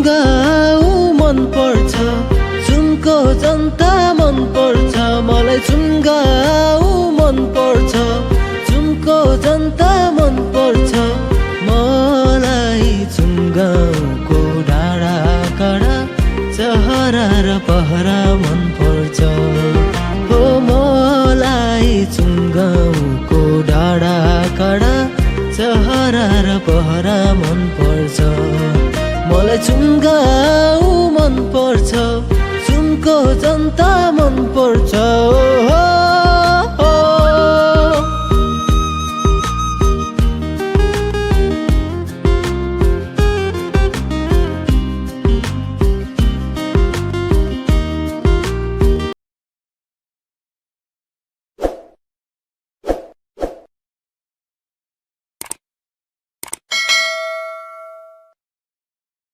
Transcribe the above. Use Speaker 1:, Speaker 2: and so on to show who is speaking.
Speaker 1: चुम्गाउ मन पर्छ, चुम्को जनता मन पर्छ, मलाई चुम्गाउ मन पर्छ, चुम्को जनता मन पर्छ, मलाई चुम्गाउको डाँडा काँडा चहरा र पहरा मन पर्छ। हो मलाई चुम्गाउको डाँडा काँडा चहरा र पहरा मन पर्छ, मलाई चुम्गाउ मन पर्छ, चुम्को जनता मन पर्छ।